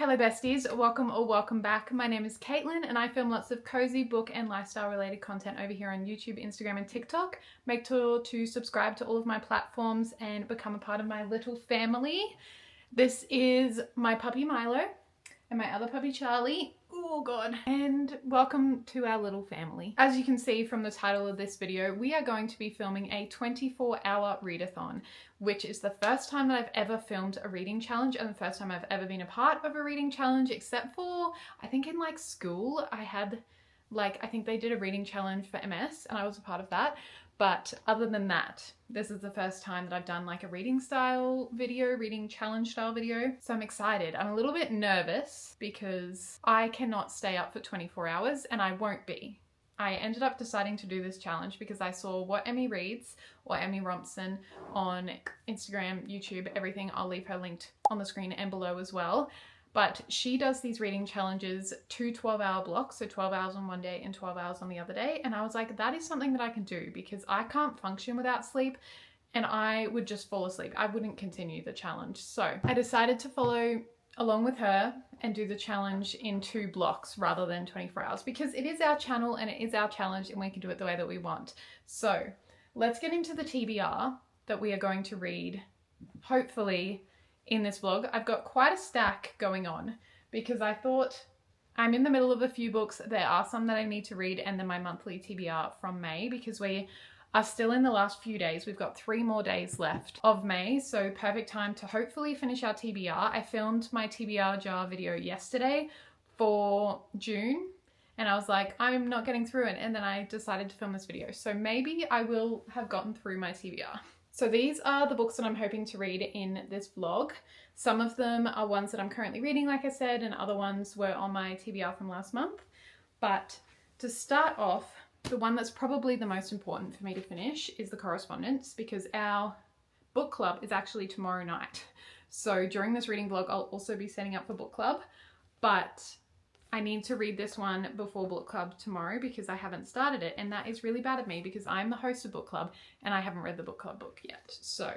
Hello besties, welcome or welcome back. My name is Caitlin and I film lots of cozy book and lifestyle related content over here on YouTube, Instagram and TikTok. Make sure to subscribe to all of my platforms and become a part of my little family. This is my puppy Milo and my other puppy Charlie. Oh god. And welcome to our little family. As you can see from the title of this video, we are going to be filming a 24-hour readathon, which is the first time that I've ever filmed a reading challenge and the first time I've ever been a part of a reading challenge, except for, I think in like school, I had I think they did a reading challenge for MS and I was a part of that. But other than that, this is the first time that I've done like a reading challenge style video. So I'm excited. I'm a little bit nervous because I cannot stay up for 24 hours and I won't be. I ended up deciding to do this challenge because I saw What Emmy Reads or Emmy Rompson on Instagram, YouTube, everything. I'll leave her linked on the screen and below as well. But she does these reading challenges, 2 12-hour blocks, so 12 hours on one day and 12 hours on the other day. And I was like, that is something that I can do because I can't function without sleep and I would just fall asleep. I wouldn't continue the challenge. So I decided to follow along with her and do the challenge in 2 blocks rather than 24 hours because it is our channel and it is our challenge and we can do it the way that we want. So let's get into the TBR that we are going to read, hopefully, in this vlog. I've got quite a stack going on because I thought I'm in the middle of a few books. There are some that I need to read and then my monthly TBR from May because we are still in the last few days. We've got 3 more days left of May, so perfect time to hopefully finish our TBR. I filmed my TBR jar video yesterday for June and I was like, I'm not getting through it, and then I decided to film this video. So maybe I will have gotten through my TBR. So these are the books that I'm hoping to read in this vlog. Some of them are ones that I'm currently reading, like I said, and other ones were on my TBR from last month. But to start off, the one that's probably the most important for me to finish is the Correspondence because our book club is actually tomorrow night. So during this reading vlog, I'll also be setting up for book club, but I need to read this one before book club tomorrow because I haven't started it, and that is really bad of me because I'm the host of book club and I haven't read the book club book yet. So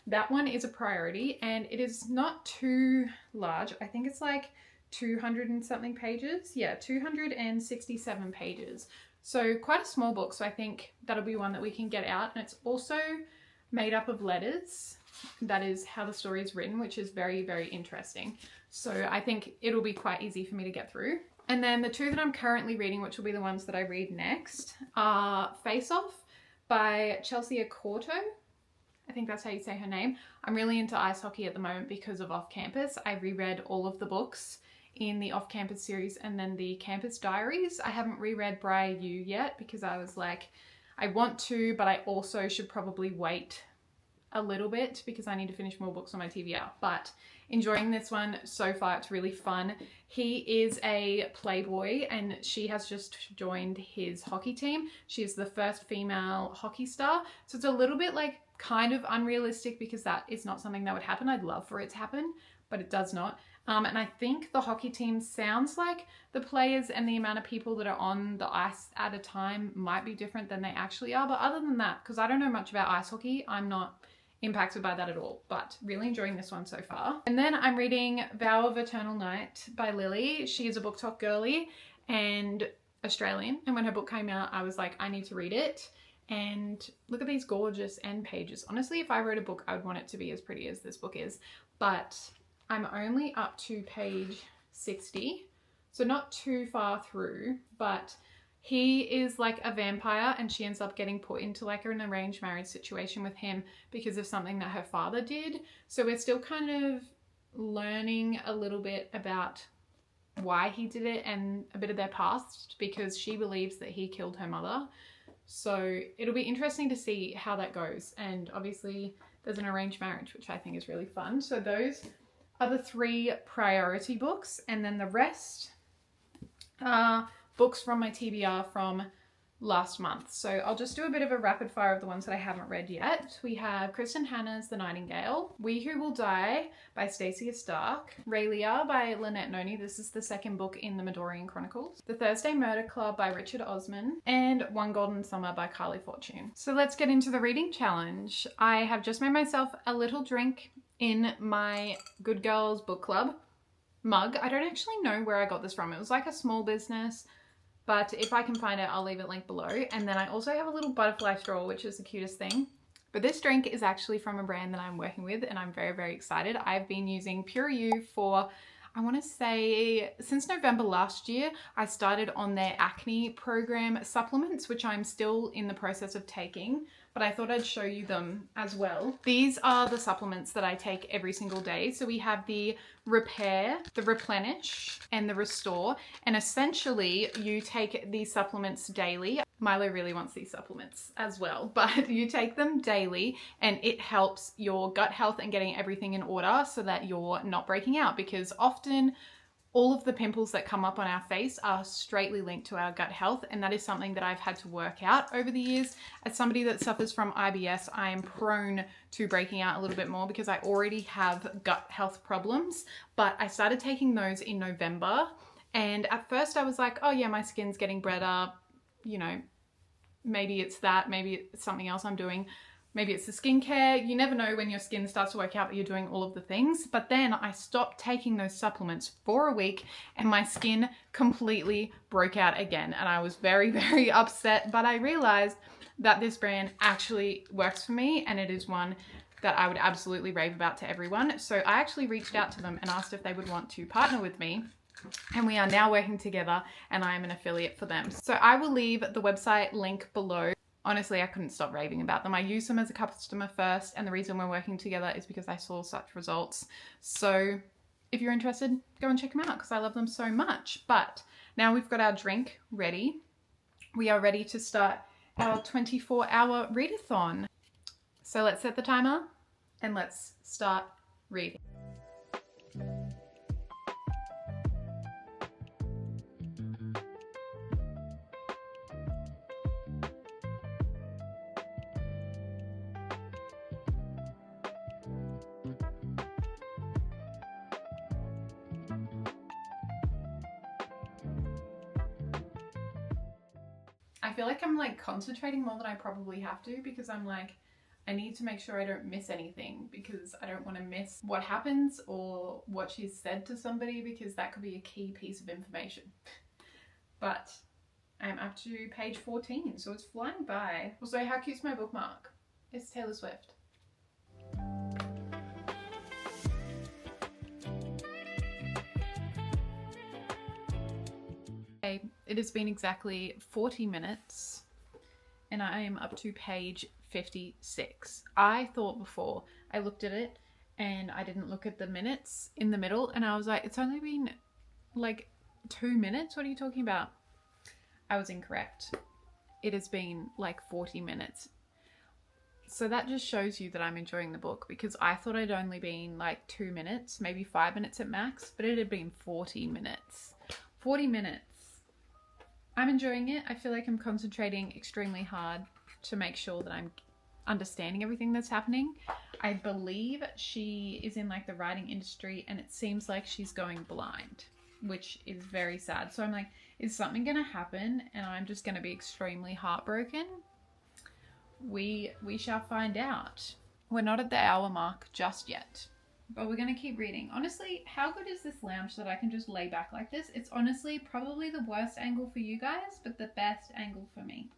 that one is a priority and it is not too large. I think it's like 200 and something pages. Yeah, 267 pages. So quite a small book. So I think that'll be one that we can get out, and it's also made up of letters. That is how the story is written, which is very, very interesting. So I think it'll be quite easy for me to get through. And then the 2 that I'm currently reading, which will be the ones that I read next, are Face Off by Chelsea Acorto. I think that's how you say her name. I'm really into ice hockey at the moment because of Off Campus. I reread all of the books in the Off Campus series and then the Campus Diaries. I haven't reread Briar U yet because I was like, I want to, but I also should probably wait a little bit because I need to finish more books on my TBR. But enjoying this one so far. It's really fun. He is a playboy and she has just joined his hockey team. She is the first female hockey star. So it's a little bit like kind of unrealistic because that is not something that would happen. I'd love for it to happen, but it does not. And I think the hockey team sounds like the players and the amount of people that are on the ice at a time might be different than they actually are. But other than that, because I don't know much about ice hockey, I'm not impacted by that at all, but really enjoying this one so far. And then I'm reading Vow of Eternal Night by Lily. She is a book talk girly and Australian, and when her book came out I was like, I need to read it. And look at these gorgeous end pages. Honestly, if I wrote a book I would want it to be as pretty as this book is, but I'm only up to page 60, so not too far through. But he is like a vampire and she ends up getting put into like an arranged marriage situation with him because of something that her father did. So we're still kind of learning a little bit about why he did it and a bit of their past because she believes that he killed her mother. So it'll be interesting to see how that goes. And obviously there's an arranged marriage, which I think is really fun. So those are the 3 priority books, and then the rest are books from my TBR from last month. So I'll just do a bit of a rapid fire of the ones that I haven't read yet. We have Kristen Hanna's The Nightingale, We Who Will Die by Stacey Stark, Ray Lear by Lynette Noni. This is the 2nd book in the Midorian Chronicles. The Thursday Murder Club by Richard Osman, and One Golden Summer by Carly Fortune. So let's get into the reading challenge. I have just made myself a little drink in my Good Girls book club. mug. I don't actually know where I got this from. It was like a small business, but if I can find it, I'll leave it linked below. And then I also have a little butterfly straw, which is the cutest thing. But this drink is actually from a brand that I'm working with, and I'm very, very excited. I've been using Pure You for, I want to say, since November last year. I started on their acne program supplements, which I'm still in the process of taking, but I thought I'd show you them as well. These are the supplements that I take every single day. So we have the Repair, the Replenish, and the Restore. And essentially you take these supplements daily. Milo really wants these supplements as well, but you take them daily and it helps your gut health and getting everything in order so that you're not breaking out, because often all of the pimples that come up on our face are straightly linked to our gut health, and that is something that I've had to work out over the years. As somebody that suffers from IBS, I am prone to breaking out a little bit more because I already have gut health problems, but I started taking those in November, and at first I was like, oh yeah, my skin's getting better, you know, maybe it's that, maybe it's something else I'm doing. Maybe it's the skincare. You never know when your skin starts to work out that you're doing all of the things. But then I stopped taking those supplements for a week and my skin completely broke out again. And I was very, very upset. But I realized that this brand actually works for me, and it is one that I would absolutely rave about to everyone. So I actually reached out to them and asked if they would want to partner with me. And we are now working together, and I am an affiliate for them. So I will leave the website link below. Honestly, I couldn't stop raving about them. I used them as a customer first, and the reason we're working together is because I saw such results. So if you're interested, go and check them out because I love them so much. But now we've got our drink ready. We are ready to start our 24-hour readathon. So let's set the timer and let's start reading. I feel like I'm like concentrating more than I probably have to, because I'm like, I need to make sure I don't miss anything, because I don't want to miss what happens or what she's said to somebody, because that could be a key piece of information. But I'm up to page 14, so it's flying by. Also, how cute's my bookmark? It's Taylor Swift. It has been exactly 40 minutes and I am up to page 56. I thought before I looked at it and I didn't look at the minutes in the middle, and I was like, it's only been like 2 minutes. What are you talking about? I was incorrect. It has been like 40 minutes. So that just shows you that I'm enjoying the book, because I thought it'd only been like 2 minutes, maybe 5 minutes at max, but it had been 40 minutes. 40 minutes. I'm enjoying it. I feel like I'm concentrating extremely hard to make sure that I'm understanding everything that's happening. I believe she is in like the writing industry, and it seems like she's going blind, which is very sad. So I'm like, is something going to happen and I'm just going to be extremely heartbroken? We shall find out. We're not at the hour mark just yet, but we're going to keep reading. Honestly, how good is this lounge that I can just lay back like this? It's honestly probably the worst angle for you guys, but the best angle for me.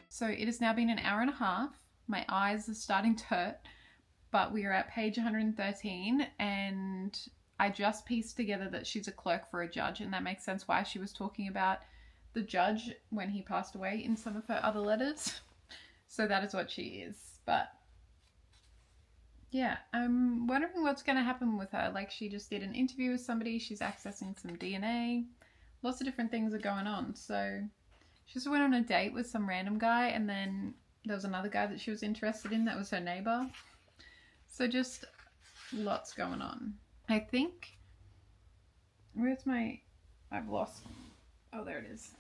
So it has now been an hour and a half. My eyes are starting to hurt, but we are at page 113, and I just pieced together that she's a clerk for a judge, and that makes sense why she was talking about the judge when he passed away in some of her other letters. So that is what she is. But yeah, I'm wondering what's going to happen with her. Like, she just did an interview with somebody. She's accessing some DNA. Lots of different things are going on. So she just went on a date with some random guy, and then there was another guy that she was interested in that was her neighbor. So just lots going on. I think, where's my, I've lost, oh, there it is.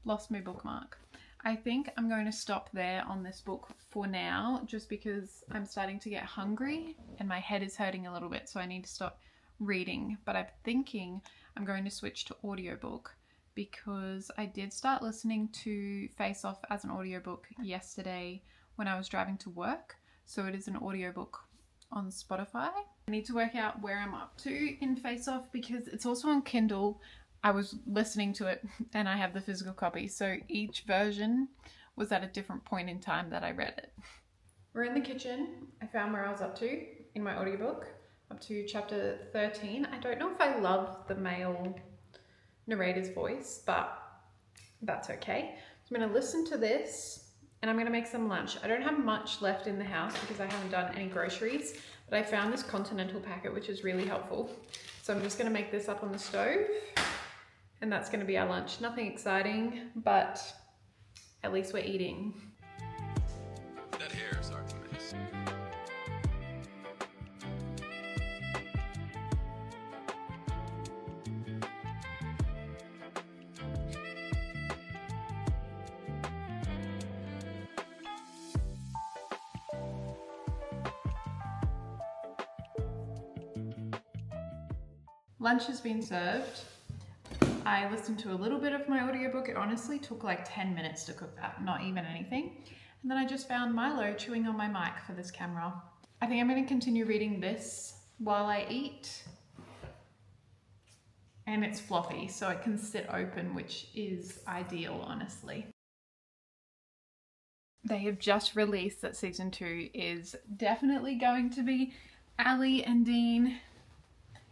Lost my bookmark. I think I'm going to stop there on this book for now, just because I'm starting to get hungry and my head is hurting a little bit, so I need to stop reading. But I'm thinking I'm going to switch to audiobook, because I did start listening to Face Off as an audiobook yesterday when I was driving to work. So it is an audiobook on Spotify. I need to work out where I'm up to in Face Off because it's also on Kindle. I was listening to it and I have the physical copy, so each version was at a different point in time that I read it. We're in the kitchen. I found where I was up to in my audiobook, up to chapter 13. I don't know if I love the male narrator's voice, but that's okay. So I'm going to listen to this and I'm going to make some lunch. I don't have much left in the house because I haven't done any groceries, but I found this continental packet, which is really helpful. So I'm just going to make this up on the stove and that's going to be our lunch. Nothing exciting, but at least we're eating. That hair is Artemis. Lunch has been served. I listened to a little bit of my audiobook. It honestly took like 10 minutes to cook that, not even anything. And then I just found Milo chewing on my mic for this camera. I think I'm going to continue reading this while I eat. And it's floppy, so it can sit open, which is ideal, honestly. They have just released that season 2 is definitely going to be Ali and Dean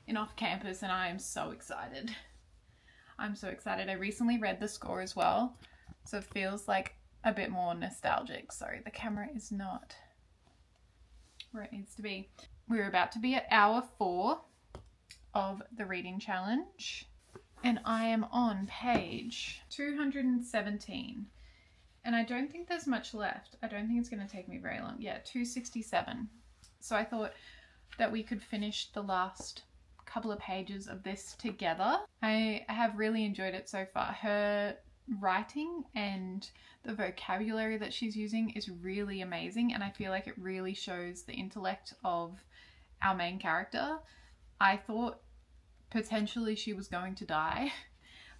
in Off Campus, and I am so excited. I'm so excited. I recently read the score as well, so it feels like a bit more nostalgic. Sorry, the camera is not where it needs to be. We're about to be at hour 4 of the reading challenge, and I am on page 217, and I don't think there's much left. I don't think it's going to take me very long. Yeah, 267. So I thought that we could finish the last couple of pages of this together. I have really enjoyed it so far. Her writing and the vocabulary that she's using is really amazing, and I feel like it really shows the intellect of our main character. I thought potentially she was going to die,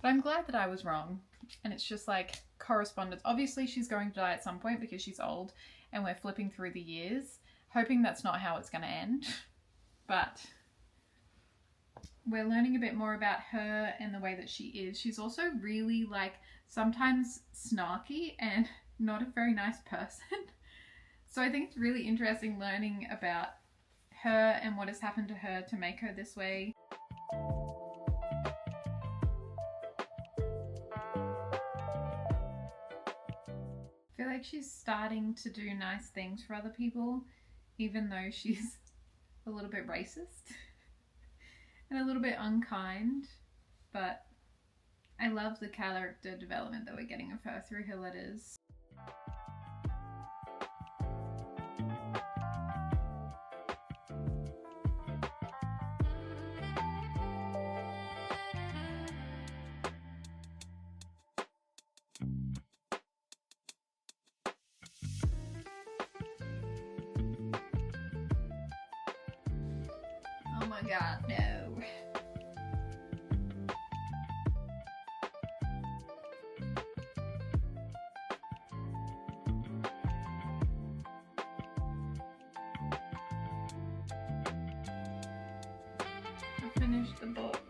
but I'm glad that I was wrong. And it's just like Correspondence. Obviously she's going to die at some point because she's old and we're flipping through the years, hoping that's not how it's going to end. But we're learning a bit more about her and the way that she is. She's also really like sometimes snarky and not a very nice person. So I think it's really interesting learning about her and what has happened to her to make her this way. I feel like she's starting to do nice things for other people, even though she's a little bit racist and a little bit unkind, but I love the character development that we're getting of her through her letters. Oh my god, no. I finished the book.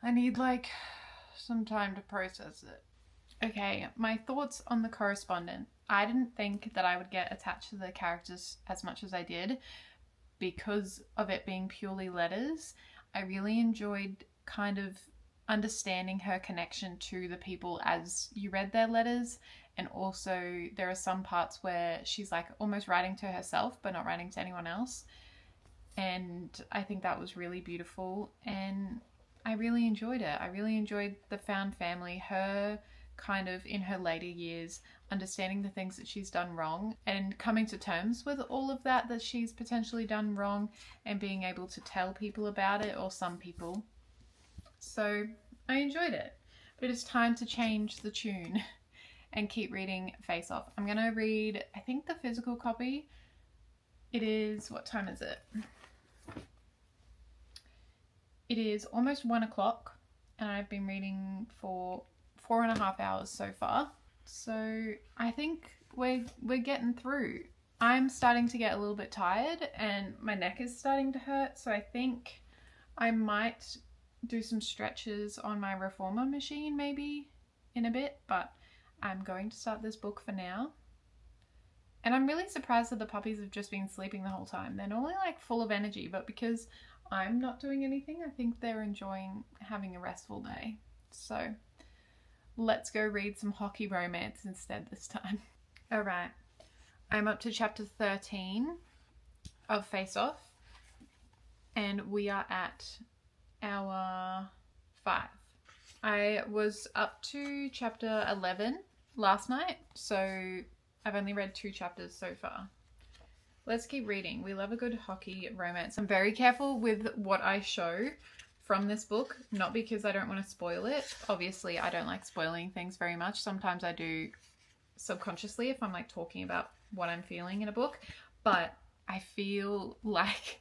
I need like some time to process it. Okay, my thoughts on the Correspondent. I didn't think that I would get attached to the characters as much as I did because of it being purely letters. I really enjoyed kind of understanding her connection to the people as you read their letters, and also there are some parts where she's like almost writing to herself but not writing to anyone else, and I think that was really beautiful and I really enjoyed it. I really enjoyed the found family, her kind of in her later years understanding the things that she's done wrong and coming to terms with all of that she's potentially done wrong and being able to tell people about it, or some people. So I enjoyed it, but it's time to change the tune and keep reading Face Off. I'm gonna read, I think, the physical copy. It is, what time is it? It is almost 1 o'clock and I've been reading for 4.5 hours so far. So I think we're getting through. I'm starting to get a little bit tired and my neck is starting to hurt, so I think I might do some stretches on my reformer machine maybe in a bit, but I'm going to start this book for now. And I'm really surprised that the puppies have just been sleeping the whole time. They're normally like full of energy, but because I'm not doing anything, I think they're enjoying having a restful day. So let's go read some hockey romance instead this time. All right, I'm up to chapter 13 of Face Off, and we are at hour 5. I was up to chapter 11 last night, so I've only read 2 chapters so far. Let's keep reading. We love a good hockey romance. I'm very careful with what I show from this book, not because I don't want to spoil it. Obviously, I don't like spoiling things very much. Sometimes I do subconsciously if I'm like talking about what I'm feeling in a book, but I feel like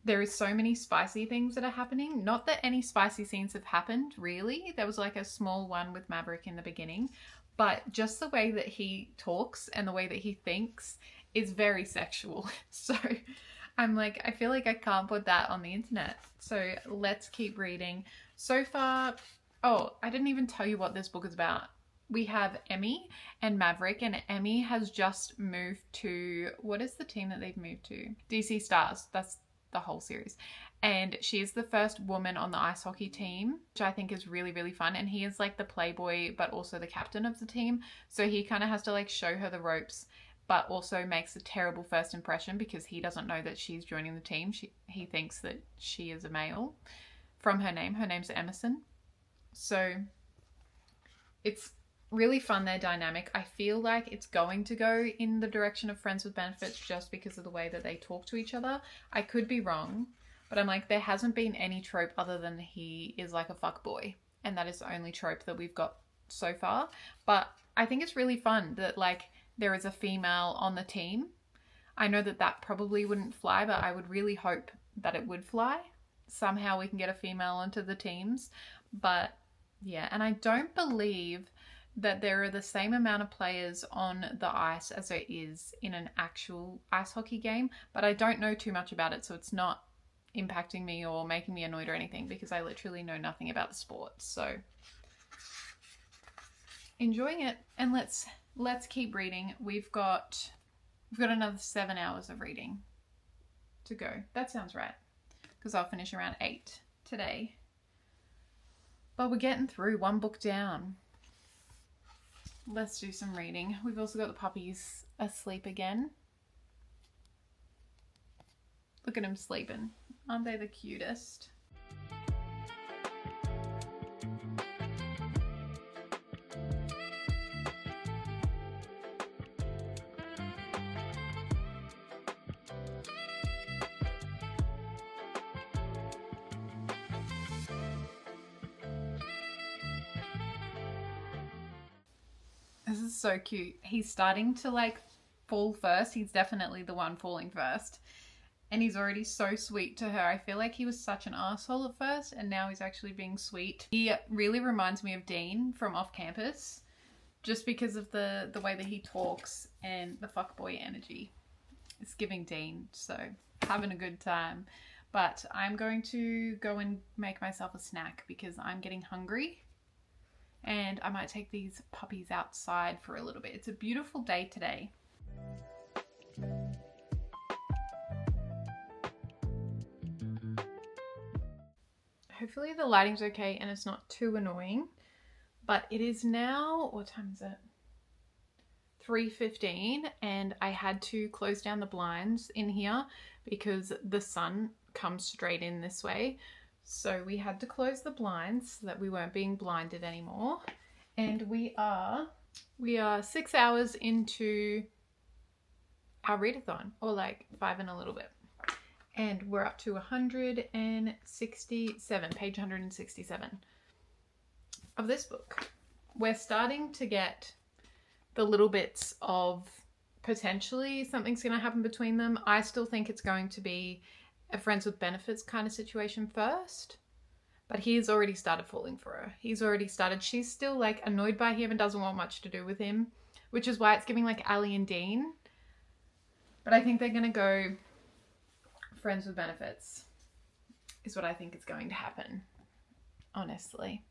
there is so many spicy things that are happening. Not that any spicy scenes have happened, really. There was like a small one with Maverick in the beginning, but just the way that he talks and the way that he thinks is very sexual. So I'm like, I feel like I can't put that on the internet. So let's keep reading. So far, oh, I didn't even tell you what this book is about. We have Emmy and Maverick, and Emmy has just moved to, what is the team that they've moved to? DC Stars. That's the whole series. And she is the first woman on the ice hockey team, which I think is really, really fun. And he is like the playboy, but also the captain of the team. So he kind of has to like show her the ropes, but also makes a terrible first impression because he doesn't know that she's joining the team. He thinks that she is a male from her name. Her name's Emerson. So it's really fun, their dynamic. I feel like it's going to go in the direction of Friends with Benefits just because of the way that they talk to each other. I could be wrong, but I'm like, there hasn't been any trope other than he is like a fuckboy, and that is the only trope that we've got so far. But I think it's really fun that like there is a female on the team. I know that that probably wouldn't fly, but I would really hope that it would fly. Somehow we can get a female onto the teams. But yeah, and I don't believe that there are the same amount of players on the ice as there is in an actual ice hockey game, but I don't know too much about it, so it's not impacting me or making me annoyed or anything because I literally know nothing about the sport. So enjoying it, and let's keep reading. We've got another 7 hours of reading to go. That sounds right, because I'll finish around 8 today. But we're getting through, one book down. Let's do some reading. We've also got the puppies asleep again. Look at them sleeping. Aren't they the cutest? This is so cute. He's starting to like fall first. He's definitely the one falling first. And he's already so sweet to her. I feel like he was such an asshole at first, and now he's actually being sweet. He really reminds me of Dean from Off Campus, just because of the way that he talks and the fuckboy energy. It's giving Dean, so having a good time. But I'm going to go and make myself a snack because I'm getting hungry. And I might take these puppies outside for a little bit. It's a beautiful day today. Hopefully the lighting's okay and it's not too annoying. But it is now, what time is it? 3:15, and I had to close down the blinds in here because the sun comes straight in this way. So we had to close the blinds so that we weren't being blinded anymore. And we are 6 hours into our readathon, or like 5 and a little bit. And we're up to 167, page 167 of this book. We're starting to get the little bits of potentially something's going to happen between them. I still think it's going to be a friends with benefits kind of situation first, but he's already started falling for her. She's still like annoyed by him and doesn't want much to do with him, which is why it's giving like Ali and Dean. But I think they're going to go friends with benefits is what I think is going to happen, honestly.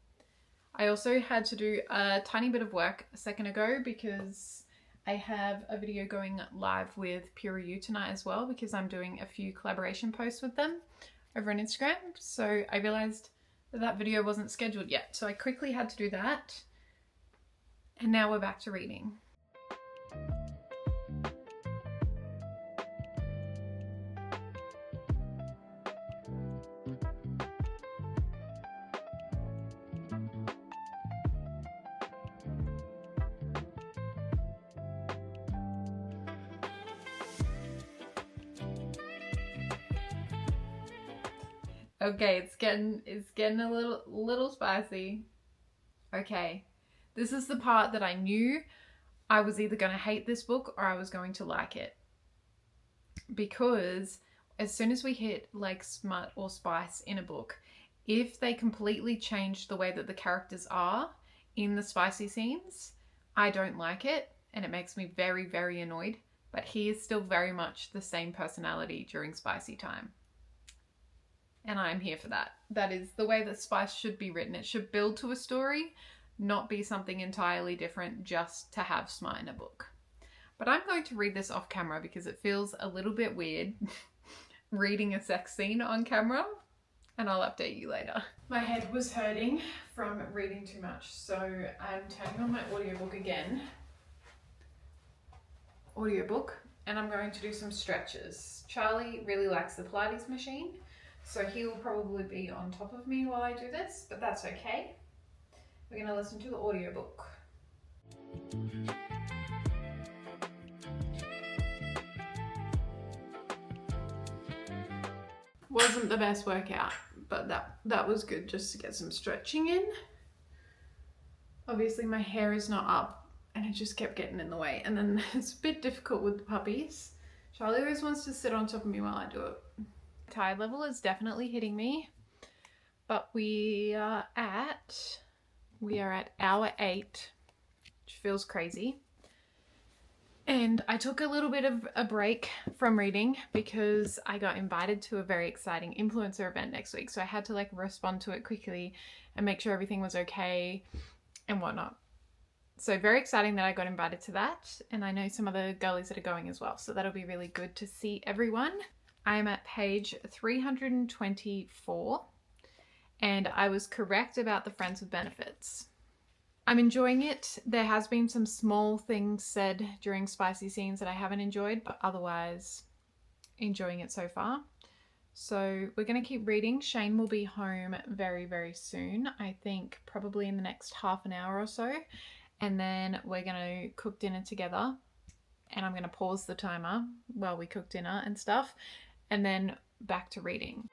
I also had to do a tiny bit of work a second ago because I have a video going live with Peer Review tonight as well, because I'm doing a few collaboration posts with them over on Instagram. So I realized that video wasn't scheduled yet. So I quickly had to do that. And now we're back to reading. Okay, it's getting a little spicy. Okay. This is the part that I knew I was either going to hate this book or I was going to like it. Because as soon as we hit like smut or spice in a book, if they completely change the way that the characters are in the spicy scenes, I don't like it and it makes me very, very annoyed. But he is still very much the same personality during spicy time. And I'm here for that. That is the way that spice should be written. It should build to a story, not be something entirely different just to have smut in a book. But I'm going to read this off camera because it feels a little bit weird reading a sex scene on camera, and I'll update you later. My head was hurting from reading too much, so I'm turning on my audiobook again. And I'm going to do some stretches. Charlie really likes the Pilates machine, so he will probably be on top of me while I do this, but that's okay. We're going to listen to the audiobook. Wasn't the best workout, but that was good just to get some stretching in. Obviously my hair is not up and it just kept getting in the way, and then it's a bit difficult with the puppies. Charlie always wants to sit on top of me while I do it. Tide level is definitely hitting me, but we are at hour 8, which feels crazy. And I took a little bit of a break from reading because I got invited to a very exciting influencer event next week. So I had to like respond to it quickly and make sure everything was okay and whatnot. So very exciting that I got invited to that. And I know some other girlies that are going as well. So that'll be really good to see everyone. I'm at page 324 and I was correct about the friends with benefits. I'm enjoying it. There has been some small things said during spicy scenes that I haven't enjoyed, but otherwise enjoying it so far. So we're going to keep reading. Shane will be home very, very soon. I think probably in the next half an hour or so. And then we're going to cook dinner together. And I'm going to pause the timer while we cook dinner and stuff. And then back to reading.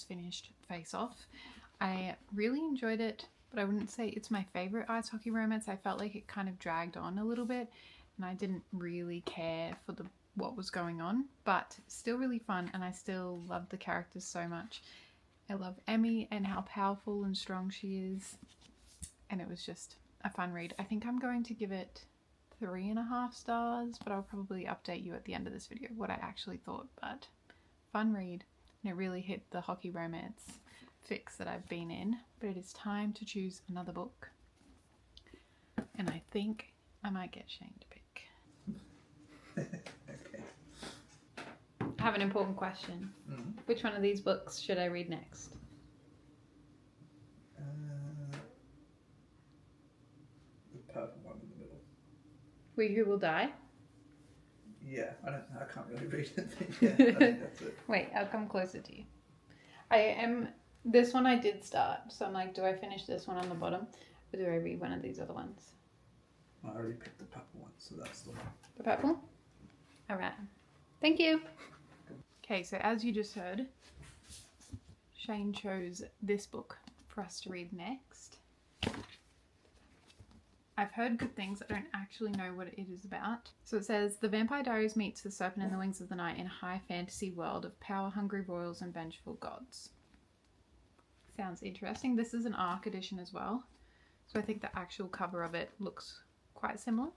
Finished Face Off. I really enjoyed it, but I wouldn't say it's my favorite ice hockey romance. I felt like it kind of dragged on a little bit and I didn't really care for what was going on, but still really fun, and I still love the characters so much. I love Emmy and how powerful and strong she is, and it was just a fun read. I think I'm going to give it 3.5 stars, but I'll probably update you at the end of this video what I actually thought. But fun read. And it really hit the hockey romance fix that I've been in. But it is time to choose another book. And I think I might get Shane to pick. Okay. I have an important question. Mm-hmm. Which one of these books should I read next? The purple one in the middle. We Who Will Die? Yeah, I can't really read anything yet. I think that's it. Wait, I'll come closer to you. This one I did start, so I'm like, do I finish this one on the bottom, or do I read one of these other ones? I already picked the purple one, so that's the one. The purple? Alright. Thank you. Okay, so as you just heard, Shane chose this book for us to read next. I've heard good things. I don't actually know what it is about. So it says, The Vampire Diaries meets The Serpent and the Wings of the Night in a high fantasy world of power-hungry royals and vengeful gods. Sounds interesting. This is an ARC edition as well. So I think the actual cover of it looks quite similar.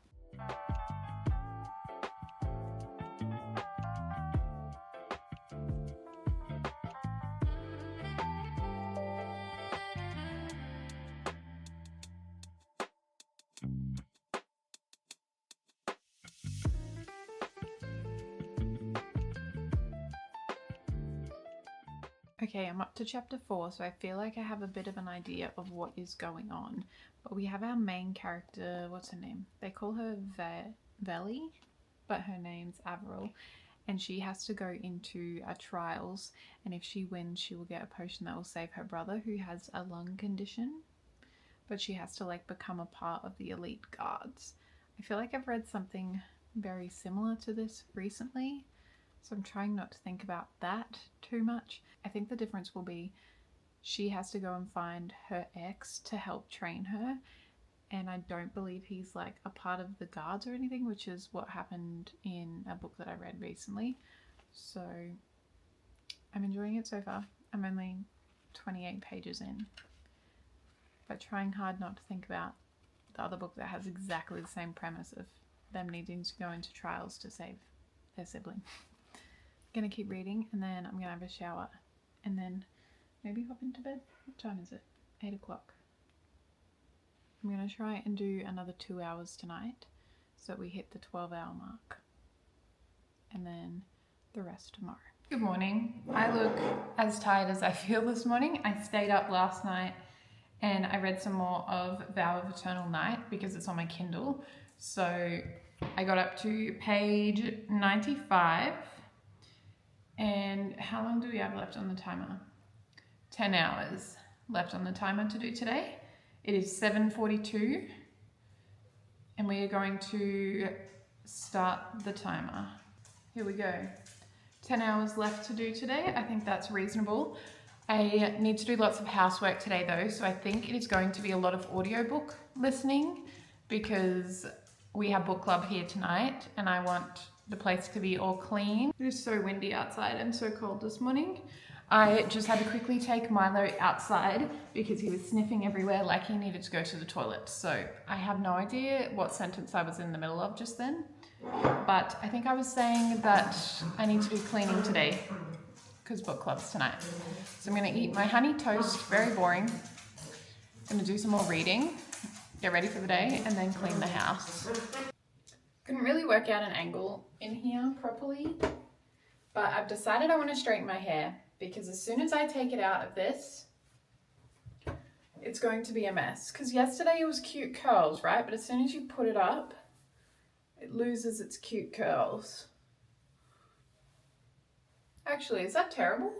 Okay, I'm up to chapter 4, so I feel like I have a bit of an idea of what is going on. But we have our main character, what's her name? They call her Veli, but her name's Avril. And she has to go into trials, and if she wins, she will get a potion that will save her brother, who has a lung condition. But she has to like become a part of the elite guards. I feel like I've read something very similar to this recently. So I'm trying not to think about that too much. I think the difference will be she has to go and find her ex to help train her. And I don't believe he's like a part of the guards or anything, which is what happened in a book that I read recently. So I'm enjoying it so far. I'm only 28 pages in. But trying hard not to think about the other book that has exactly the same premise of them needing to go into trials to save their sibling. Gonna keep reading, and then I'm gonna have a shower and then maybe hop into bed. What time is it? 8 o'clock. I'm gonna try and do another 2 hours tonight so that we hit the 12-hour mark, and then the rest tomorrow. Good morning. I look as tired as I feel this morning. I stayed up last night and I read some more of Vow of Eternal Night because it's on my Kindle. So I got up to page 95. And how long do we have left on the timer? 10 hours left on the timer to do today. It is 7:42 and we are going to start the timer. Here we go. 10 hours left to do today. I think that's reasonable. I need to do lots of housework today though, so I think it is going to be a lot of audiobook listening because we have book club here tonight and I want the place to be all clean. It is so windy outside and so cold this morning. I just had to quickly take Milo outside because he was sniffing everywhere like he needed to go to the toilet. So I have no idea what sentence I was in the middle of just then. But I think I was saying that I need to do cleaning today because book club's tonight. So I'm gonna eat my honey toast, very boring. I'm gonna do some more reading, get ready for the day, and then clean the house. Couldn't really work out an angle in here properly, but I've decided I want to straighten my hair because as soon as I take it out of this, it's going to be a mess. Because yesterday it was cute curls, right? But as soon as you put it up, it loses its cute curls. Actually, is that terrible?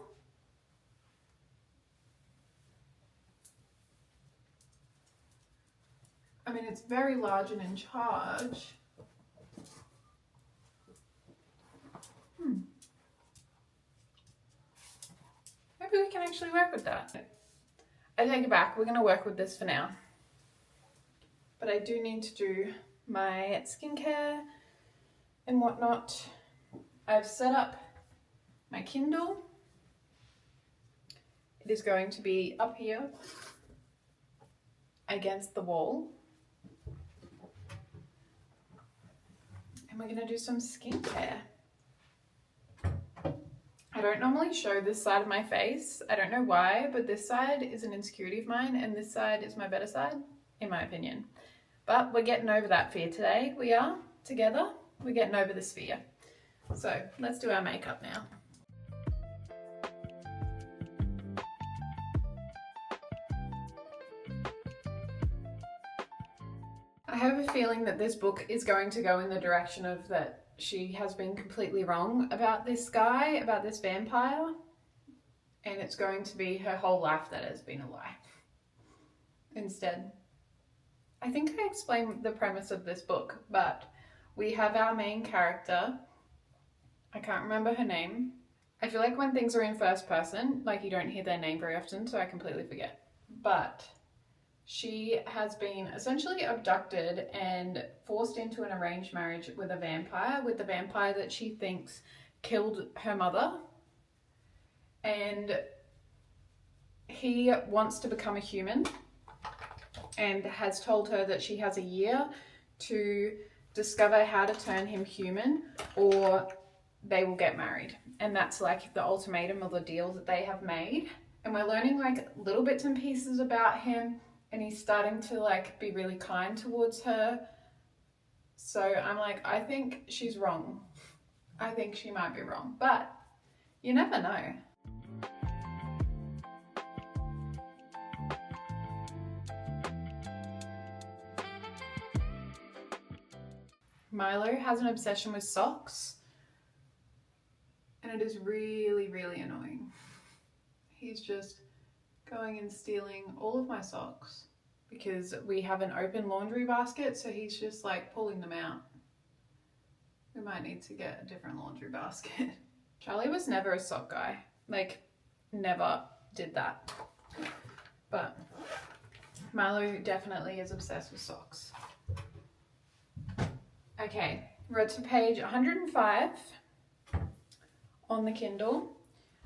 I mean, it's very large and in charge. Maybe we can actually work with that. I take it back, we're gonna work with this for now. But I do need to do my skincare and whatnot. I've set up my Kindle. It is going to be up here against the wall. And we're gonna do some skincare. I don't normally show this side of my face. I don't know why, but this side is an insecurity of mine and this side is my better side, in my opinion. But we're getting over that fear today. We are, together. We're getting over this fear. So let's do our makeup now. I have a feeling that this book is going to go in the direction of that she has been completely wrong about this guy, about this vampire, and it's going to be her whole life that has been a lie. Instead, I think I explained the premise of this book, but we have our main character, I can't remember her name, I feel like when things are in first person, like you don't hear their name very often, so I completely forget. But she has been essentially abducted and forced into an arranged marriage with the vampire that she thinks killed her mother. And he wants to become a human and has told her that she has a year to discover how to turn him human or they will get married. And that's like the ultimatum or the deal that they have made. And we're learning like little bits and pieces about him, and he's starting to like be really kind towards her. So I'm like, I think she's wrong. I think she might be wrong, but you never know. Milo has an obsession with socks, and it is really, really annoying. He's just going and stealing all of my socks because we have an open laundry basket, so he's just like pulling them out. We might need to get a different laundry basket. Charlie was never a sock guy, like never did that. But Milo definitely is obsessed with socks. Okay, we're to page 105 on the Kindle.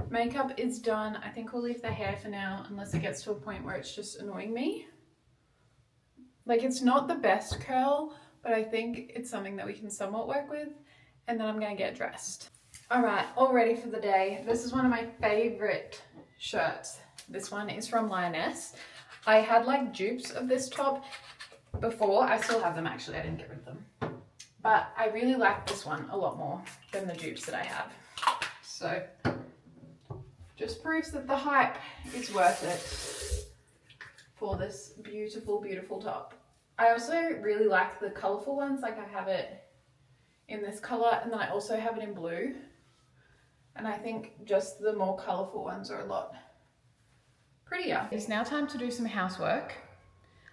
Makeup is done. I think we'll leave the hair for now unless it gets to a point where it's just annoying me. Like, it's not the best curl, but I think it's something that we can somewhat work with. And then I'm gonna get dressed. All right, all ready for the day. This is one of my favorite shirts. This one is from Lioness. I had like dupes of this top before. I still have them actually, I didn't get rid of them. But I really like this one a lot more than the dupes that I have. So, just proves that the hype is worth it for this beautiful, beautiful top. I also really like the colourful ones. Like I have it in this colour and then I also have it in blue. And I think just the more colourful ones are a lot prettier. It's now time to do some housework.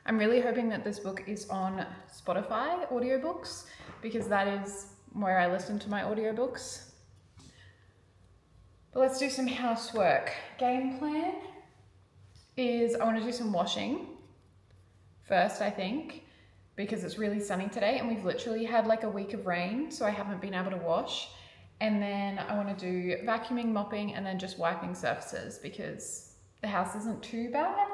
I'm really hoping that this book is on Spotify audiobooks because that is where I listen to my audiobooks. But let's do some housework. Game plan is I want to do some washing first, I think, because it's really sunny today and we've literally had like a week of rain, so I haven't been able to wash. And then I want to do vacuuming, mopping, and then just wiping surfaces because the house isn't too bad.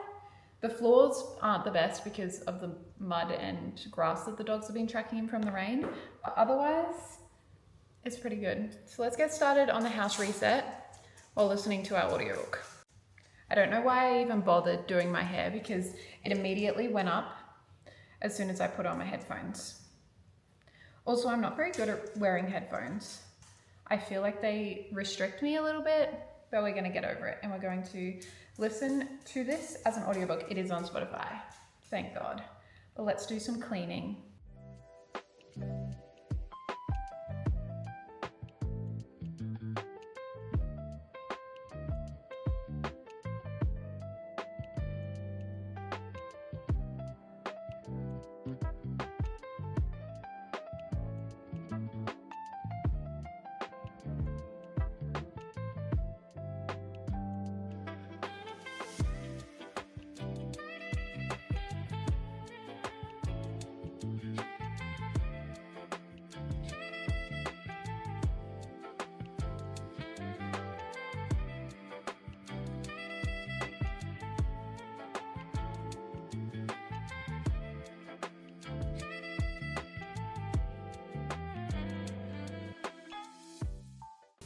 The floors aren't the best because of the mud and grass that the dogs have been tracking in from the rain. But otherwise, it's pretty good. So let's get started on the house reset while listening to our audiobook. I don't know why I even bothered doing my hair because it immediately went up as soon as I put on my headphones. Also, I'm not very good at wearing headphones. I feel like they restrict me a little bit, but we're gonna get over it and we're going to listen to this as an audiobook. It is on Spotify, thank God. But let's do some cleaning.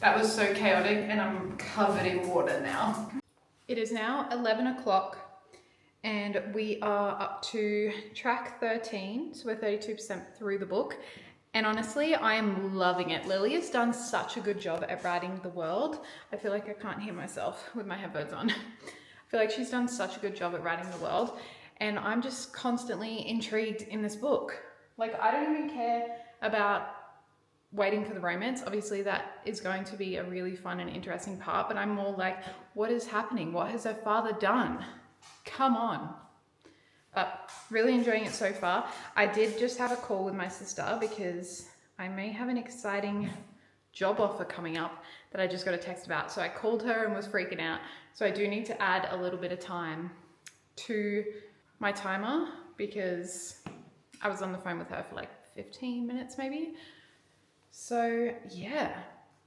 That was so chaotic and I'm covered in water now. It is now 11 o'clock and we are up to track 13, so we're 32% through the book. And honestly, I am loving it. Lily has done such a good job at writing the world. I feel like I can't hear myself with my headphones on. I feel like she's done such a good job at writing the world and I'm just constantly intrigued in this book. Like, I don't even care about waiting for the romance. Obviously that is going to be a really fun and interesting part, but I'm more like, what is happening? What has her father done? Come on. But really enjoying it so far. I did just have a call with my sister because I may have an exciting job offer coming up that I just got a text about. So I called her and was freaking out. So I do need to add a little bit of time to my timer because I was on the phone with her for like 15 minutes maybe. So yeah,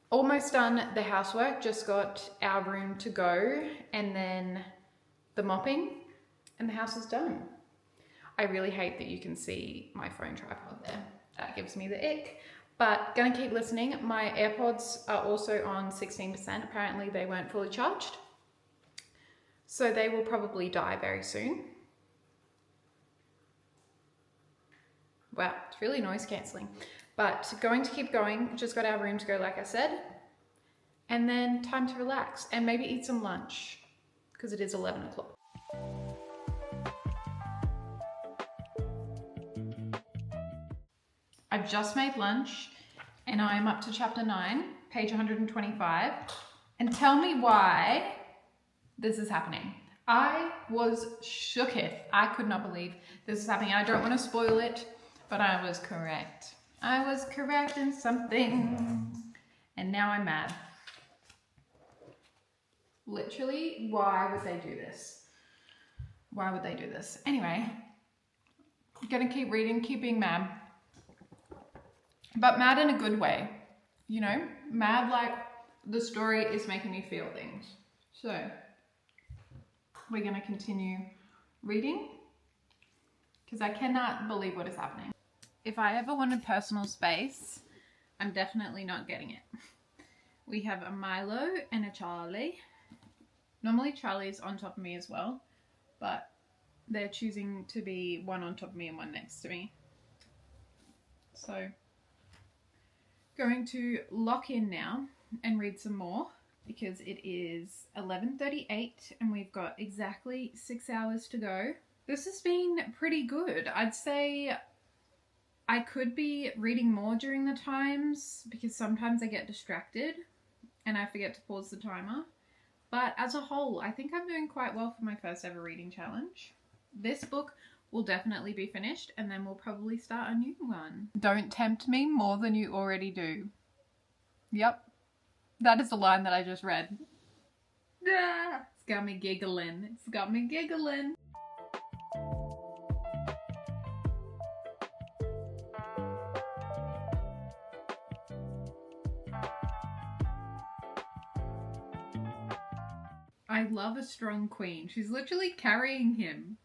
almost done the housework, just got our room to go and then the mopping and the house is done. I really hate that you can see my phone tripod there. That gives me the ick, but gonna keep listening. My AirPods are also on 16%. Apparently they weren't fully charged. So they will probably die very soon. Wow, it's really noise cancelling. But going to keep going, just got our room to go like I said. And then time to relax and maybe eat some lunch because it is 11 o'clock. I've just made lunch and I'm up to chapter 9, page 125. And tell me why this is happening. I was shooketh. I could not believe this is happening. I don't want to spoil it, but I was correct. I was correct in something. And now I'm mad. Literally, why would they do this? Why would they do this? Anyway, I'm gonna keep reading, keep being mad. But mad in a good way. You know, mad like the story is making me feel things. So, we're gonna continue reading because I cannot believe what is happening. If I ever wanted personal space, I'm definitely not getting it. We have a Milo and a Charlie. Normally Charlie's on top of me as well, but they're choosing to be one on top of me and one next to me. So, going to lock in now and read some more because it is 11:38 and we've got exactly 6 hours to go. This has been pretty good. I'd say I could be reading more during the times because sometimes I get distracted and I forget to pause the timer. But as a whole, I think I'm doing quite well for my first ever reading challenge. This book will definitely be finished and then we'll probably start a new one. Don't tempt me more than you already do. Yep. That is the line that I just read. Ah, it's got me giggling. It's got me giggling. I love a strong queen. She's literally carrying him.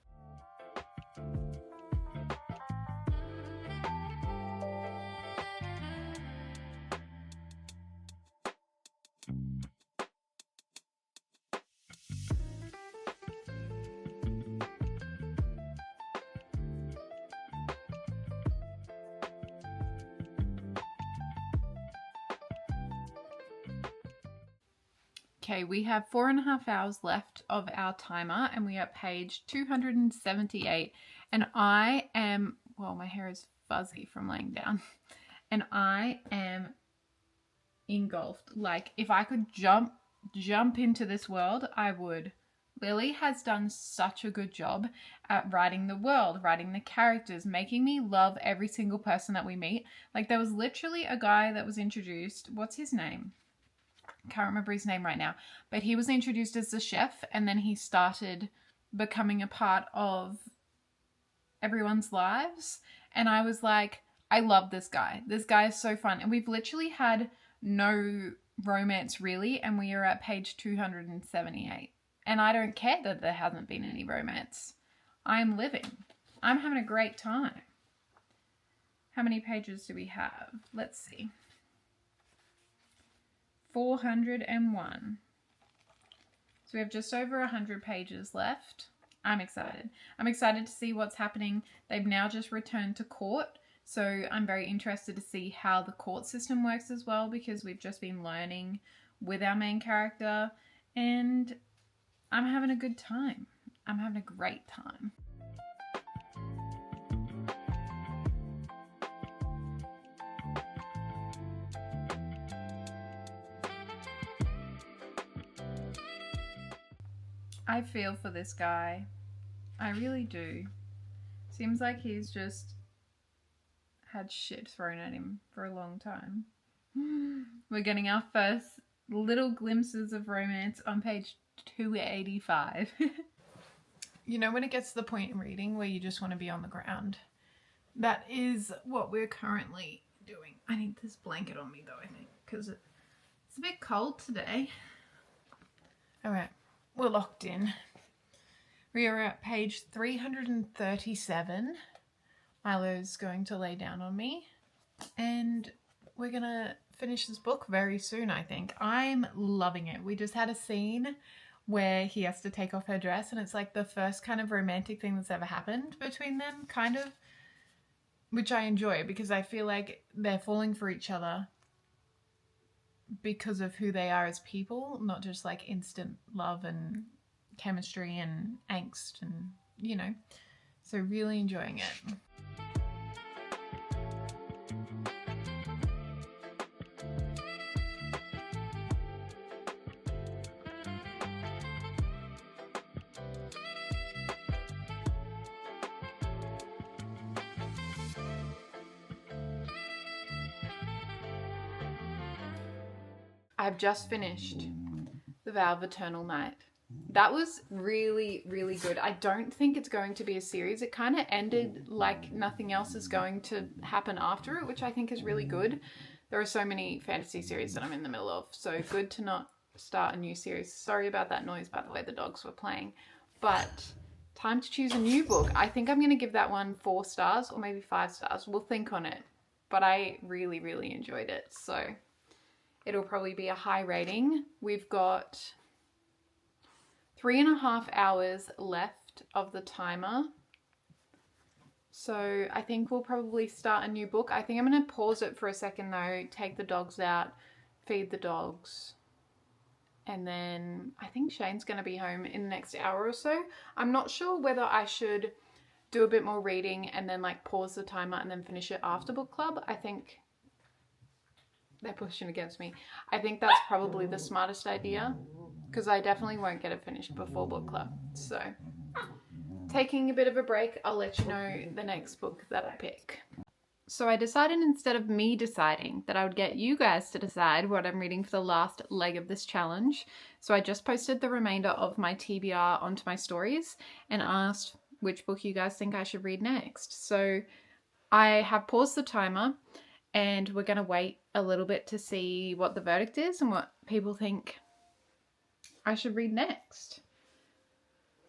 Okay, we have 4.5 hours left of our timer and we are at page 278 and I am, well, my hair is fuzzy from laying down and I am engulfed. Like if I could jump into this world, I would. Lily has done such a good job at writing the world, writing the characters, making me love every single person that we meet. Like there was literally a guy that was introduced, what's his name? Can't remember his name right now, but he was introduced as the chef and then he started becoming a part of everyone's lives and I was like, I love this guy. This guy is so fun and we've literally had no romance really and we are at page 278 and I don't care that there hasn't been any romance. I'm living. I'm having a great time. How many pages do we have? Let's see. 401. So we have just over 100 pages left. I'm excited. I'm excited to see what's happening. They've now just returned to court. So I'm very interested to see how the court system works as well because we've just been learning with our main character and I'm having a good time. I'm having a great time. I feel for this guy. I really do. Seems like he's just had shit thrown at him for a long time. We're getting our first little glimpses of romance on page 285. You know when it gets to the point in reading where you just want to be on the ground? That is what we're currently doing. I need this blanket on me though, I think, because it's a bit cold today. Alright, we're locked in. We are at page 337. Milo's going to lay down on me. And we're going to finish this book very soon, I think. I'm loving it. We just had a scene where he has to take off her dress, and it's like the first kind of romantic thing that's ever happened between them, kind of. Which I enjoy because I feel like they're falling for each other because of who they are as people, not just like instant love and chemistry and angst and, you know. So really enjoying it. I've just finished The Vow of Eternal Night. That was really, really good. I don't think it's going to be a series. It kind of ended like nothing else is going to happen after it, which I think is really good. There are so many fantasy series that I'm in the middle of, so good to not start a new series. Sorry about that noise, by the way, the dogs were playing. But time to choose a new book. I think I'm going to give that one 4 stars or maybe 5 stars. We'll think on it. But I really, really enjoyed it, so it'll probably be a high rating. We've got 3.5 hours left of the timer. So I think we'll probably start a new book. I think I'm going to pause it for a second though, take the dogs out, feed the dogs. And then I think Shane's going to be home in the next hour or so. I'm not sure whether I should do a bit more reading and then like pause the timer and then finish it after book club. I think they're pushing against me. I think that's probably the smartest idea because I definitely won't get it finished before book club. So taking a bit of a break, I'll let you know the next book that I pick. So I decided instead of me deciding that I would get you guys to decide what I'm reading for the last leg of this challenge. So I just posted the remainder of my TBR onto my stories and asked which book you guys think I should read next. So I have paused the timer and we're going to wait a little bit to see what the verdict is and what people think I should read next.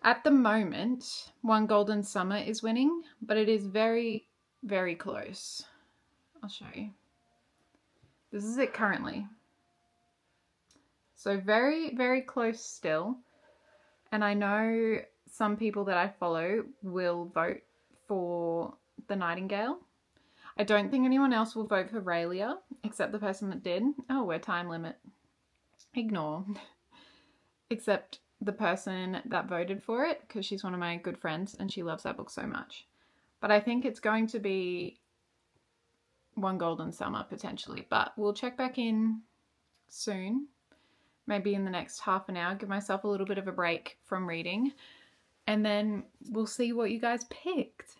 At the moment, One Golden Summer is winning, but it is very, very close. I'll show you. This is it currently. So very, very close still. And I know some people that I follow will vote for The Nightingale. I don't think anyone else will vote for Raelia, except the person that did. Oh, we're time limit. Ignore. Except the person that voted for it, because she's one of my good friends and she loves that book so much. But I think it's going to be One Golden Summer, potentially. But we'll check back in soon. Maybe in the next half an hour. Give myself a little bit of a break from reading. And then we'll see what you guys picked.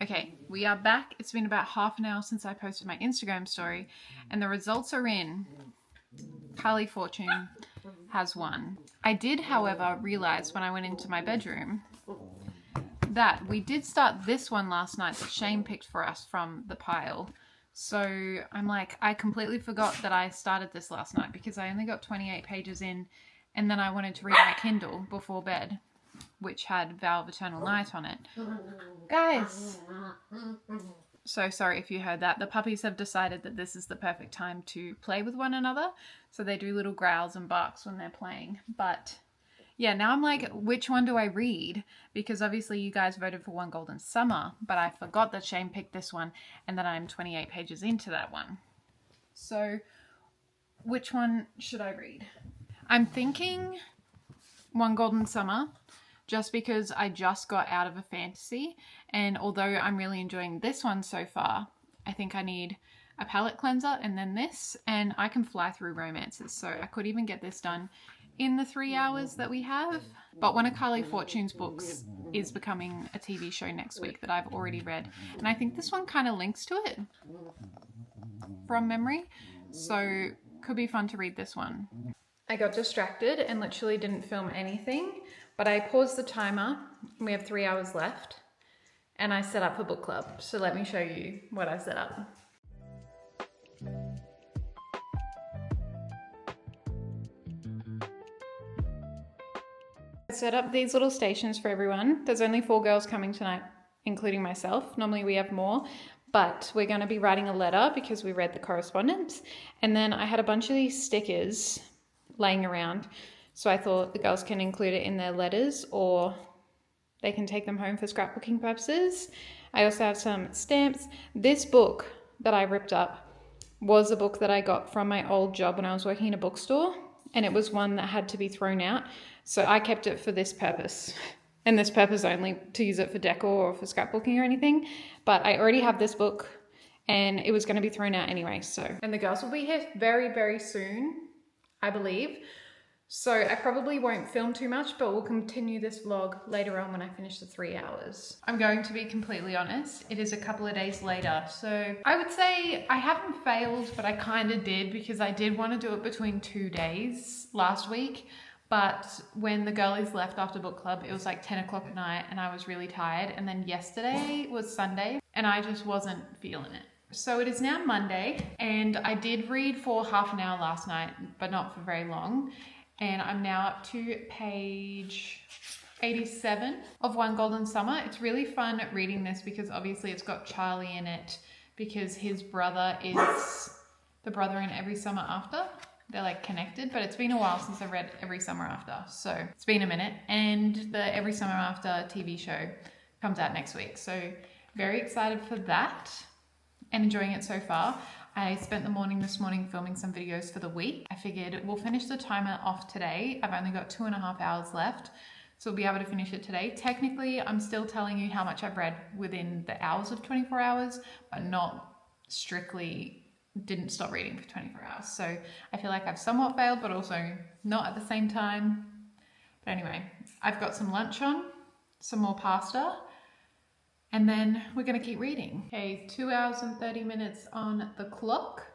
Okay, we are back. It's been about half an hour since I posted my Instagram story, and the results are in. Carly Fortune has won. I did, however, realize when I went into my bedroom that we did start this one last night that Shane picked for us from the pile. So I'm like, I completely forgot that I started this last night because I only got 28 pages in, and then I wanted to read my Kindle before bed, which had Vow of Eternal Night on it. Guys! So sorry if you heard that. The puppies have decided that this is the perfect time to play with one another. So they do little growls and barks when they're playing. But yeah, now I'm like, which one do I read? Because obviously you guys voted for One Golden Summer, but I forgot that Shane picked this one and that I'm 28 pages into that one. So which one should I read? I'm thinking One Golden Summer, just because I just got out of a fantasy, and although I'm really enjoying this one so far, I think I need a palette cleanser and then this, and I can fly through romances, so I could even get this done in the 3 hours that we have. But one of Carly Fortune's books is becoming a TV show next week that I've already read, and I think this one kind of links to it from memory. So could be fun to read this one. I got distracted and literally didn't film anything, but I paused the timer. We have 3 hours left and I set up for book club. So let me show you what I set up. I set up these little stations for everyone. There's only 4 girls coming tonight, including myself. Normally we have more, but we're going to be writing a letter because we read the correspondence. And then I had a bunch of these stickers laying around. So I thought the girls can include it in their letters or they can take them home for scrapbooking purposes. I also have some stamps. This book that I ripped up was a book that I got from my old job when I was working in a bookstore. And it was one that had to be thrown out. So I kept it for this purpose. And this purpose only, to use it for decor or for scrapbooking or anything. But I already have this book and it was going to be thrown out anyway. So, and the girls will be here very, very soon, I believe. So I probably won't film too much, but we'll continue this vlog later on when I finish the 3 hours. I'm going to be completely honest. It is a couple of days later. So I would say I haven't failed, but I kind of did because I did want to do it between 2 days last week. But when the girlies left after book club, it was like 10 o'clock at night and I was really tired. And then yesterday was Sunday and I just wasn't feeling it. So it is now Monday and I did read for half an hour last night, but not for very long. And I'm now up to page 87 of One Golden Summer. It's really fun reading this because obviously it's got Charlie in it because his brother is the brother in Every Summer After. They're like connected, but it's been a while since I read Every Summer After. So it's been a minute. And the Every Summer After TV show comes out next week. So very excited for that and enjoying it so far. I spent the morning this morning filming some videos for the week. I figured we'll finish the timer off today. I've only got 2.5 hours left, so we'll be able to finish it today. Technically, I'm still telling you how much I've read within the hours of 24 hours, but not strictly didn't stop reading for 24 hours. So I feel like I've somewhat failed, but also not at the same time. But anyway, I've got some lunch on, some more pasta, and then we're gonna keep reading. Okay, 2 hours and 30 minutes on the clock.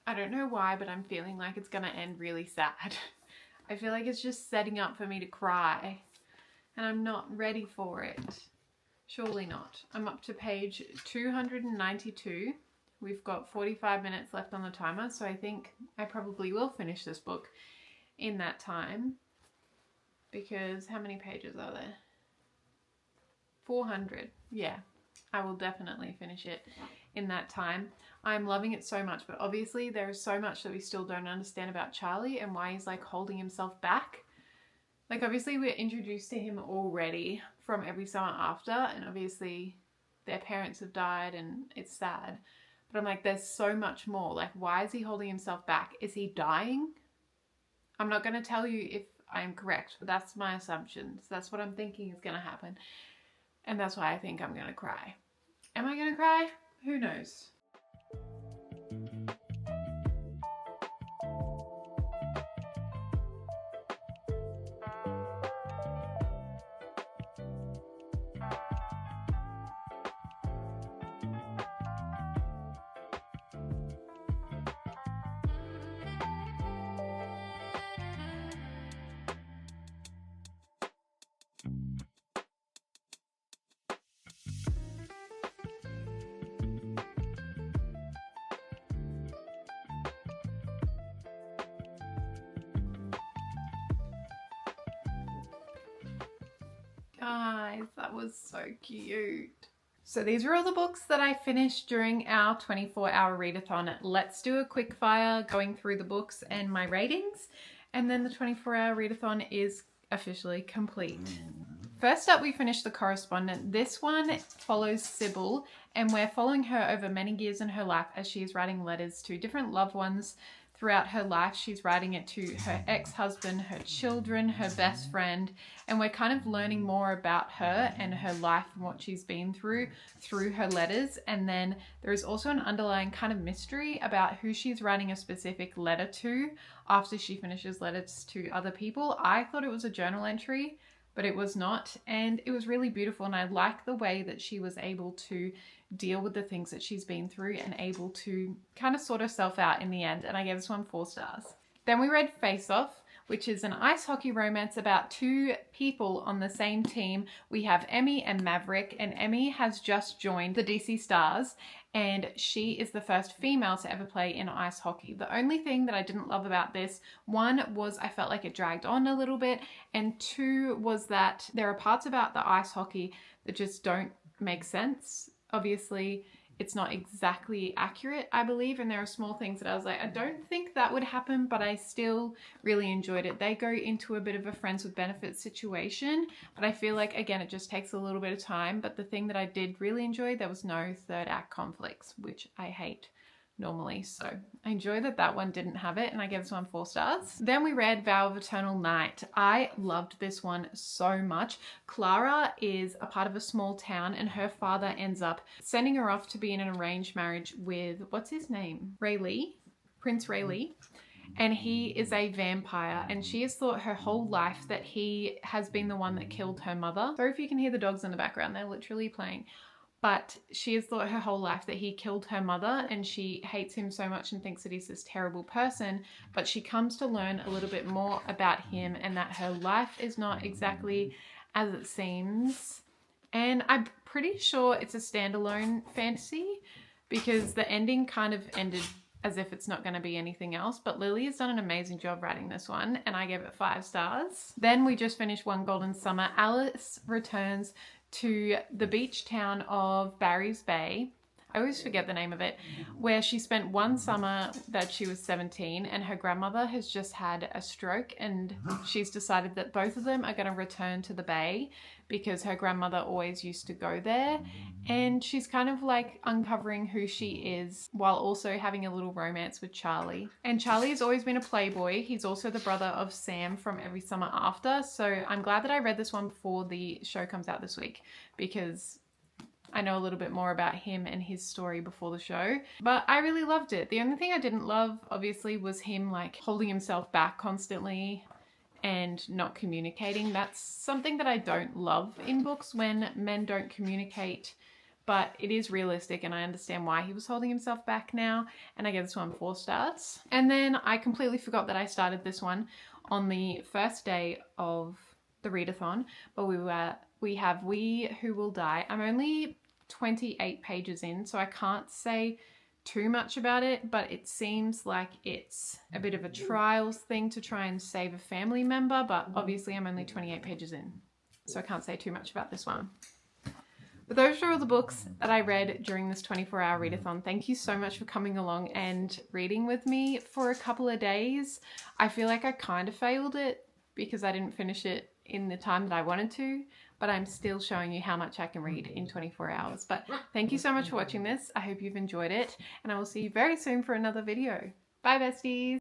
I don't know why, but I'm feeling like it's gonna end really sad. I feel like it's just setting up for me to cry and I'm not ready for it. Surely not. I'm up to page 292. We've got 45 minutes left on the timer, so I think I probably will finish this book in that time because how many pages are there? 400. Yeah, I will definitely finish it in that time. I'm loving it so much, but obviously there is so much that we still don't understand about Charlie and why he's like holding himself back. Like obviously we're introduced to him already from Every Summer After, and obviously their parents have died and it's sad. But I'm like, there's so much more. Like, why is he holding himself back? Is he dying? I'm not going to tell you if I'm correct, but that's my assumptions. That's what I'm thinking is going to happen. And that's why I think I'm going to cry. Am I going to cry? Who knows? Guys, that was so cute. So these are all the books that I finished during our 24-hour readathon. Let's do a quick fire going through the books and my ratings, and then the 24-hour readathon is officially complete. First up, we finished The Correspondent. This one follows Sybil, and we're following her over many years in her life as she is writing letters to different loved ones throughout her life. She's writing it to her ex-husband, her children, her best friend, and we're kind of learning more about her and her life and what she's been through her letters. And then there is also an underlying kind of mystery about who she's writing a specific letter to after she finishes letters to other people. I thought it was a journal entry, but it was not, and it was really beautiful, and I like the way that she was able to deal with the things that she's been through and able to kind of sort herself out in the end, and I gave this one 4 stars. Then we read Face Off, which is an ice hockey romance about 2 people on the same team. We have Emmy and Maverick, and Emmy has just joined the DC Stars, and she is the first female to ever play in ice hockey. The only thing that I didn't love about this, 1 was I felt like it dragged on a little bit, and 2 was that there are parts about the ice hockey that just don't make sense. Obviously, it's not exactly accurate, I believe, and there are small things that I was like, I don't think that would happen, but I still really enjoyed it. They go into a bit of a friends with benefits situation, but I feel like, again, it just takes a little bit of time. But the thing that I did really enjoy, there was no third act conflicts, which I hate normally. So I enjoy that that one didn't have it, and I gave this one 4 stars. Then we read Vow of Eternal Night. I loved this one so much. Clara is a part of a small town, and her father ends up sending her off to be in an arranged marriage with, what's his name? Rayleigh? Prince Rayleigh. And he is a vampire, and she has thought her whole life that he has been the one that killed her mother. Sorry if you can hear the dogs in the background, they're literally playing. But she has thought her whole life that he killed her mother, and she hates him so much and thinks that he's this terrible person. But she comes to learn a little bit more about him and that her life is not exactly as it seems. And I'm pretty sure it's a standalone fantasy because the ending kind of ended as if it's not going to be anything else. But Lily has done an amazing job writing this one, and I gave it 5 stars. Then we just finished One Golden Summer. Alice returns to the beach town of Barry's Bay. I always forget the name of it, where she spent one summer that she was 17, and her grandmother has just had a stroke, and she's decided that both of them are going to return to the bay because her grandmother always used to go there, and she's kind of like uncovering who she is while also having a little romance with Charlie. And Charlie has always been a playboy. He's also the brother of Sam from Every Summer After, so I'm glad that I read this one before the show comes out this week because I know a little bit more about him and his story before the show, but I really loved it. The only thing I didn't love, obviously, was him like holding himself back constantly and not communicating. That's something that I don't love in books, when men don't communicate, but it is realistic and I understand why he was holding himself back now, and I gave this one 4 stars. And then I completely forgot that I started this one on the first day of the readathon, but we have We Who Will Die. I'm only 28 pages in, so I can't say too much about it, but it seems like it's a bit of a trials thing to try and save a family member, but obviously I'm only 28 pages in, so I can't say too much about this one. But those are all the books that I read during this 24-hour readathon. Thank you so much for coming along and reading with me for a couple of days. I feel like I kind of failed it because I didn't finish it in the time that I wanted to, but I'm still showing you how much I can read in 24 hours. But thank you so much for watching this. I hope you've enjoyed it, and I will see you very soon for another video. Bye, besties.